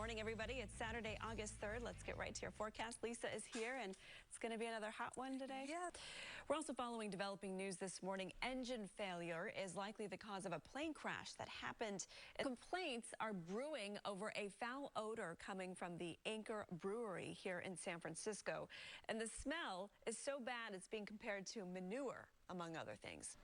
morning, everybody. It's Saturday, August 3rd. Let's get right to your forecast. Lisa is here, and it's going to be another hot one today. Yeah. We're also following developing news this morning. Engine failure is likely the cause of a plane crash that happened. Complaints are brewing over a foul odor coming from the Anchor Brewery here in San Francisco. And the smell is so bad it's being compared to manure, among other things.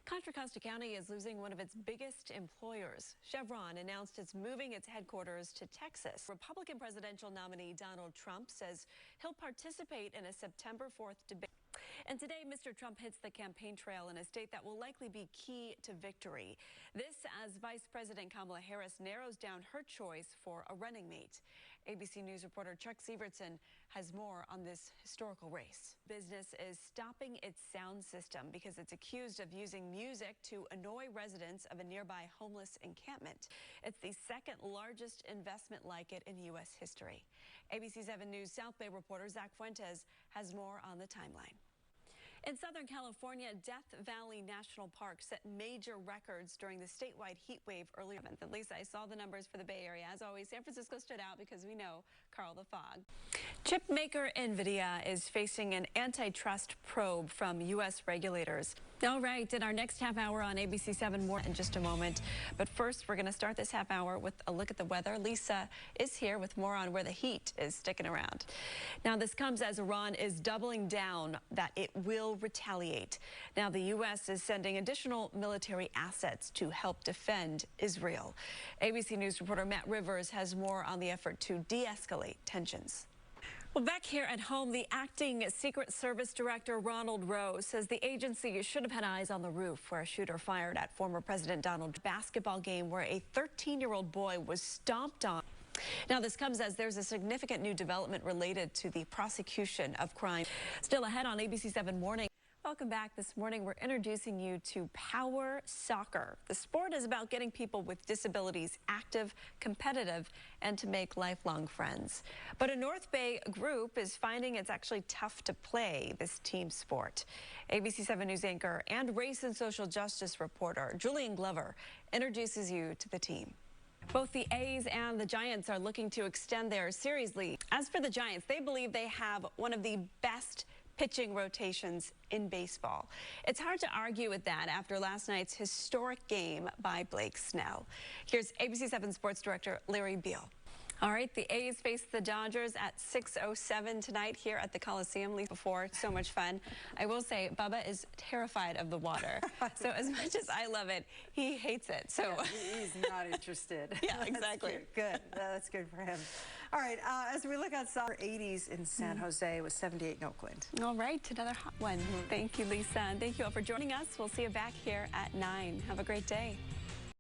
Contra Costa County is losing one of its biggest employers. Chevron announced it's moving its headquarters to Texas. Republican presidential nominee Donald Trump says he'll participate in a September 4th debate. And today, Mr. Trump hits the campaign trail in a state that will likely be key to victory. This as Vice President Kamala Harris narrows down her choice for a running mate. ABC News reporter Chuck Sievertson has more on this historical race. Business is stopping its sound system because it's accused of using music to annoy residents of a nearby homeless encampment. It's the second largest investment like it in U.S. history. ABC 7 News South Bay reporter Zach Fuentes has more on the timeline. In Southern California, Death Valley National Park set major records during the statewide heat wave earlier. And Lisa, I saw the numbers for the Bay Area. As always, San Francisco stood out because we know Carl the Fog. Chip maker NVIDIA is facing an antitrust probe from U.S. regulators. All right, in our next half hour on ABC 7, more in just a moment. But first, we're going to start this half hour with a look at the weather. Lisa is here with more on where the heat is sticking around. Now, this comes as Iran is doubling down that it will retaliate. Now, the U.S. is sending additional military assets to help defend Israel. ABC News reporter Matt Rivers has more on the effort to de-escalate tensions. Well, back here at home, the acting Secret Service Director Ronald Rose says the agency should have had eyes on the roof where a shooter fired at former President Donald Trump's basketball game where a 13-year-old boy was stomped on. Now, this comes as there's a significant new development related to the prosecution of crime. Still ahead on ABC 7 Morning. Welcome back. This morning, we're introducing you to Power Soccer. The sport is about getting people with disabilities active, competitive, and to make lifelong friends. But a North Bay group is finding it's actually tough to play this team sport. ABC 7 News anchor and race and social justice reporter Julian Glover introduces you to the team. Both the A's and the Giants are looking to extend their series lead. As for the Giants, they believe they have one of the best pitching rotations in baseball. It's hard to argue with that after last night's historic game by Blake Snell. Here's ABC 7 Sports Director Larry Beal. All right, the A's face the Dodgers at 6:07 tonight here at the Coliseum. Before, so much fun. I will say, Bubba is terrified of the water. So as much as I love it, he hates it. So yeah, he's not interested. Yeah, exactly. Good. That's good for him. All right, as we look outside, 80s in San Jose with 78 in Oakland. All right, another hot one. Thank you, Lisa, and thank you all for joining us. We'll see you back here at 9. Have a great day.